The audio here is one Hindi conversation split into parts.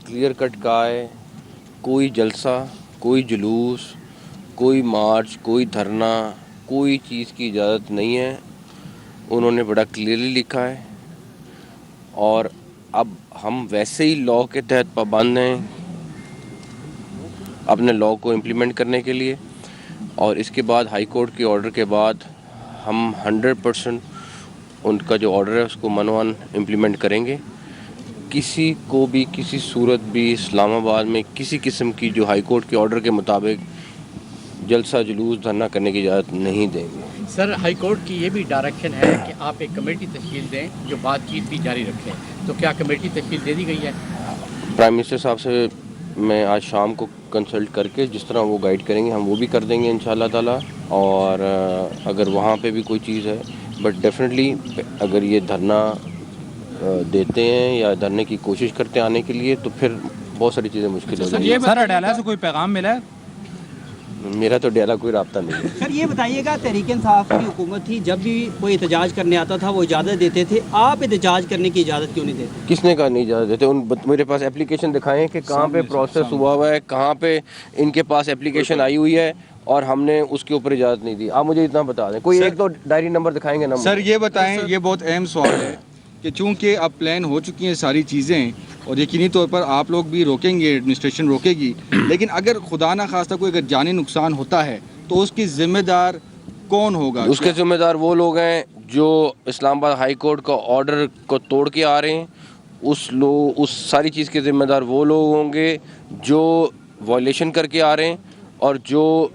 क्लियर कट कहा है, कोई जलसा, कोई जुलूस, कोई मार्च, कोई धरना, कोई चीज़ की इजाज़त नहीं है। उन्होंने बड़ा क्लियरली लिखा है और अब हम वैसे ही लॉ के तहत पाबंद हैं अपने लॉ को इम्प्लीमेंट करने के लिए। और इसके बाद हाई कोर्ट के ऑर्डर के बाद हम 100% उनका जो ऑर्डर है उसको मनवान इम्प्लीमेंट करेंगे। किसी को भी किसी सूरत भी इस्लामाबाद में किसी किस्म की जो हाई कोर्ट के ऑर्डर के मुताबिक जलसा जुलूस धरना करने की इजाज़त नहीं देंगे। सर, हाई कोर्ट की ये भी डायरेक्शन है कि आप एक कमेटी तश्कील दें जो बातचीत भी जारी रखें, तो क्या कमेटी तश्कील दे दी गई है? प्राइम मिनिस्टर साहब से मैं आज शाम को कंसल्ट करके जिस तरह वो गाइड करेंगे हम वो भी कर देंगे इंशाल्लाह ताला। और अगर वहाँ पे भी कोई चीज़ है, बट डेफिनेटली अगर ये धरना देते हैं या धरने की कोशिश करते हैं आने के लिए तो फिर बहुत सारी चीज़ें मुश्किल हो जाएंगी। सर, अडाला से कोई पैगाम मिला है? मेरा तो डेरा कोई राब्ता नहीं है। सर ये बताइएगा, तहरीक इंसाफ की हुकूमत थी, जब भी कोई एहतजाज करने आता था वो इजाज़त देते थे, आप एहतजाज करने की इजाज़त क्यों नहीं देते? किसने कहा नहीं इजाज़त देते? मेरे पास एप्लीकेशन दिखाएं कि कहाँ पे प्रोसेस हुआ है, कहाँ पे इनके पास एप्लीकेशन आई हुई है और हमने उसके ऊपर इजाज़त नहीं दी। आप मुझे इतना बता दें, कोई एक तो डायरी नंबर दिखाएंगे ना? सर ये बताएं, ये बहुत अहम सवाल है कि चूँकि अब प्लान हो चुकी हैं सारी चीज़ें और यकीनी तौर पर आप लोग भी रोकेंगे, एडमिनिस्ट्रेशन रोकेगी, लेकिन अगर खुदा ना खास्ता कोई अगर जानी नुकसान होता है तो उसकी जिम्मेदार कौन होगा? उसके जिम्मेदार वो लोग हैं जो इस्लामाबाद हाई कोर्ट का ऑर्डर को तोड़ के आ रहे हैं। उस सारी चीज़ के जिम्मेदार वो लोग होंगे जो वायलेशन करके आ रहे हैं और जो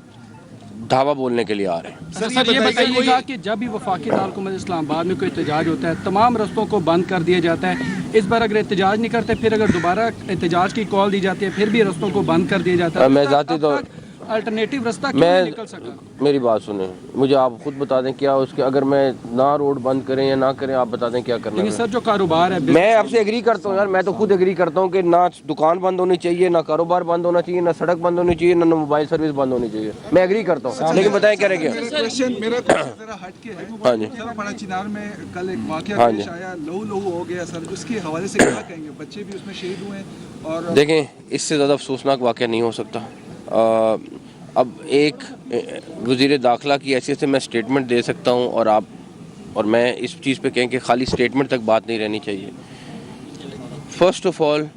धावा बोलने के लिए आ रहे हैं। सर ये बताइएगा कि जब भी वफाकी दारुल इस्लामाबाद में कोई एहतजाज होता है तमाम रस्तों को बंद कर दिया जाता है। इस बार अगर एहतजाज नहीं करते, फिर अगर दोबारा एहतजाज की कॉल दी जाती है, फिर भी रस्तों को बंद कर दिया जाता है। मैं जाती तो अल्टरनेटिव रास्ता क्यों नहीं निकल सका? मेरी बात सुने, मुझे आप खुद बता दें क्या उसके, अगर मैं ना रोड बंद करें या ना करें, आप बता दें क्या करना है। सर जो कारोबार है, मैं आपसे एग्री करता हूँ यार, मैं तो खुद एग्री करता हूँ कि ना दुकान बंद होनी चाहिए, ना कारोबार बंद होना चाहिए, ना सड़क बंद होनी चाहिए, ना मोबाइल सर्विस बंद होनी चाहिए। मैं एग्री करता हूँ, लेकिन बताएं क्या रह गया। हाँ जी, बड़ा चिनार में कल एक वाकया पेश आया, लहू हो गया सर, उसके हवाले से क्या कहेंगे? बच्चे भी उसमें शहीद हुए और देखें इससे ज़्यादा अफसोसनाक वाकया नहीं हो सकता। अब एक वज़ीर दाखिला की हैसियत से मैं स्टेटमेंट दे सकता हूँ और मैं इस चीज़ पे कहें कि खाली स्टेटमेंट तक बात नहीं रहनी चाहिए। फर्स्ट ऑफ ऑल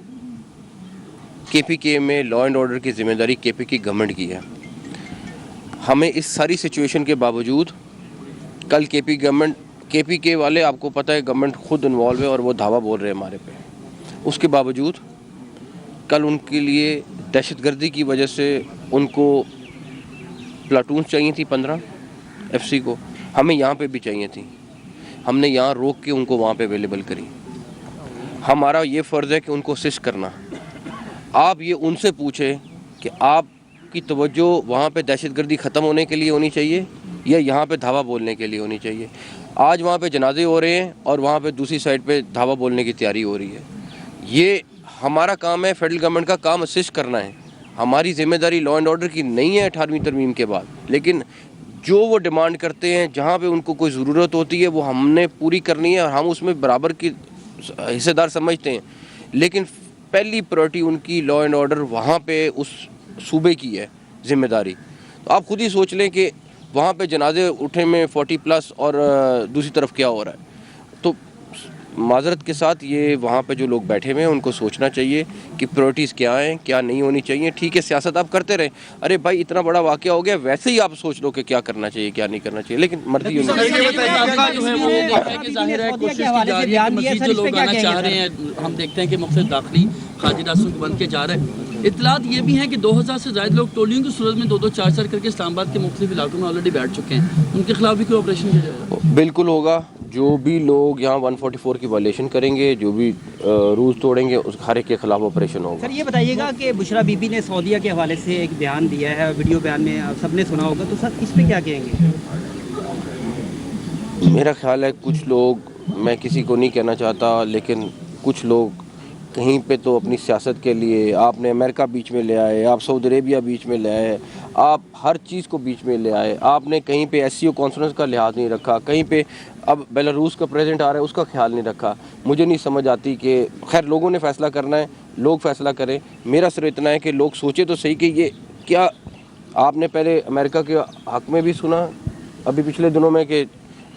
KPK में लॉ एंड ऑर्डर की ज़िम्मेदारी KPK की गवर्नमेंट की है। हमें इस सारी सिचुएशन के बावजूद कल KPK वाले, आपको पता है गवर्नमेंट खुद इन्वॉल्व है और वो धावा बोल रहे हैं हमारे पे, उसके बावजूद कल उनके लिए दहशतगर्दी की वजह से उनको प्लाटून्स चाहिए थी 15 FC को, हमें यहाँ पे भी चाहिए थी। हमने यहाँ रोक के उनको वहाँ पे अवेलेबल करी। हमारा ये फ़र्ज़ है कि उनको असिस्ट करना। आप ये उनसे पूछें कि आपकी तवज्जो वहाँ पे दहशतगर्दी ख़त्म होने के लिए होनी चाहिए या यहाँ पे धावा बोलने के लिए होनी चाहिए। आज वहाँ पे जनाजे हो रहे हैं और वहाँ पे दूसरी साइड पे धावा बोलने की तैयारी हो रही है। ये हमारा काम है, फेडरल गवर्नमेंट का काम असिस्ट करना है। हमारी जिम्मेदारी लॉ एंड ऑर्डर की नहीं है 18वीं तरमीम के बाद, लेकिन जो वो डिमांड करते हैं, जहाँ पे उनको कोई ज़रूरत होती है, वो हमने पूरी करनी है और हम उसमें बराबर की हिस्सेदार समझते हैं। लेकिन पहली प्रायोरिटी उनकी लॉ एंड ऑर्डर वहाँ पे उस सूबे की है जिम्मेदारी। तो आप खुद ही सोच लें कि वहाँ पे जनाजे उठे में 40+ और दूसरी तरफ क्या हो रहा है। तो माजरत के साथ ये वहाँ पे जो लोग बैठे हुए हैं उनको सोचना चाहिए कि प्रायोरिटीज़ क्या हैं, क्या नहीं होनी चाहिए। ठीक है, सियासत आप करते रहें, अरे भाई इतना बड़ा वाक़या हो गया, वैसे ही आप सोच लो कि क्या करना चाहिए क्या नहीं करना चाहिए, लेकिन मर्जी जो है वो जाहिर है कोशिश की जा रही है, मज़ीद जो लोग आना चाह रहे हैं। हम देखते हैं कि मुख्तलिफ दाखिली खाजी रास्तों को बंद के जा रहे हैं। इत्तलात ये भी हैं कि 2000 से ज़्यादा लोग टोलियों की सूरत में 2-2, 4-4 करके इस्लामाबाद के मुख्तलिफ इलाकों में ऑलरेडी बैठ चुके हैं। उनके खिलाफ भी कोई ऑपरेशन किया जाएगा? बिल्कुल होगा। जो भी लोग यहाँ 144 की वायलेशन करेंगे, जो भी रूल्स तोड़ेंगे, उस हर एक के खिलाफ ऑपरेशन होगा। सर ये बताइएगा कि बुशरा बीबी ने सऊदीया के हवाले से एक बयान दिया है, वीडियो बयान में आप सबने सुना होगा, तो सर इस पर क्या कहेंगे? मेरा ख्याल है कुछ लोग, मैं किसी को नहीं कहना चाहता, लेकिन कुछ लोग कहीं पे तो अपनी सियासत के लिए आपने अमेरिका बीच में ले आए, आप सऊदी अरेबिया बीच में ले आए, आप हर चीज़ को बीच में ले आए, आपने कहीं पे SCO कॉन्फ्रेंस का लिहाज नहीं रखा, कहीं पे अब बेलारूस का प्रेसिडेंट आ रहा है उसका ख्याल नहीं रखा। मुझे नहीं समझ आती कि खैर लोगों ने फ़ैसला करना है, लोग फैसला करें। मेरा सिर्फ इतना है कि लोग सोचे तो सही कि ये क्या, आपने पहले अमेरिका के हक में भी सुना अभी पिछले दिनों में कि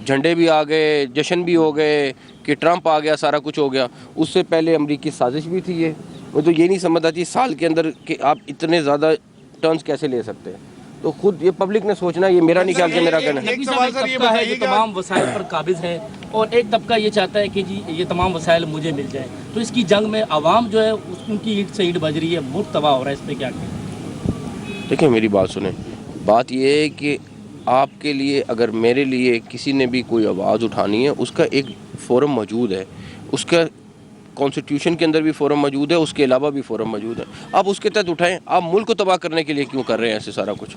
झंडे भी आ गए, जश्न भी हो गए, कि ट्रंप आ गया, सारा कुछ हो गया। उससे पहले अमेरिकी साजिश भी थी ये। मुझे तो ये नहीं समझ आती साल के अंदर कि आप इतने ज़्यादा टर्न्स कैसे ले सकते हैं। तो खुद ये पब्लिक ने सोचना, ये मेरा नहीं ख्याल से मेरा कहना है। एक तबका है जो तमाम वसाइल पर काबिज है और एक तबका ये चाहता है कि जी ये तमाम वसाइल मुझे मिल जाए। तो इसकी जंग में आवाम जो है उनकी ईंट से ईंट बज रही है, मुल्क तबाह हो रहा है। इस पर क्या कहें? देखिए मेरी बात सुने, बात ये है कि आपके लिए, अगर मेरे लिए किसी ने भी कोई आवाज़ उठानी है, उसका एक फोरम मौजूद है, उसका कॉन्स्टिट्यूशन के अंदर भी फोरम मौजूद है, उसके अलावा भी फोरम मौजूद है। आप उसके तहत उठाएं। आप मुल्क को तबाह करने के लिए क्यों कर रहे हैं ऐसे सारा कुछ?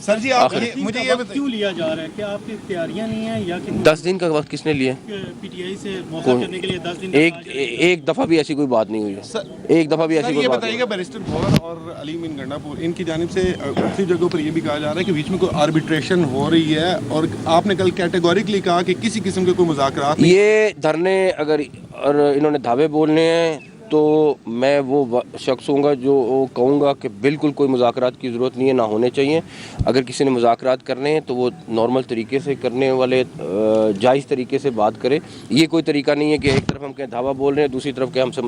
सर जी आप आखिर- मुझे ये क्यों लिया जा रहा है? क्या आपकी तैयारियां नहीं है या कि 10 दिन का वक्त किसने लिया? पीटीआई से मौका करने के लिए 10 दिन एक दफ़ा भी ऐसी कोई बात नहीं हुई है। एक दफ़ा भी ऐसी सर कोई ये बात नहीं बताइएगा, बैरिस्टर भवर और अली मीन गंडापुर इनकी जानिब से दूसरी जगहों पर ये भी कहा जा रहा है कि बीच में कोई आर्बिट्रेशन हो रही है और आपने कल कैटेगोरिकली कहा कि किसी किस्म के कोई मुज़ाकरात नहीं। ये धरने अगर और इन्होंने धावे बोलने हैं तो मैं वो शख्स हूँगा जो कहूँगा कि बिल्कुल कोई मुज़ाकरात की ज़रूरत नहीं है, ना होने चाहिए। अगर किसी ने मुज़ाकरात करने हैं तो वो नॉर्मल तरीके से करने वाले, जायज़ तरीके से बात करे। ये कोई तरीका नहीं है कि एक तरफ हम कहें धावा बोल रहे हैं, दूसरी तरफ के हमसे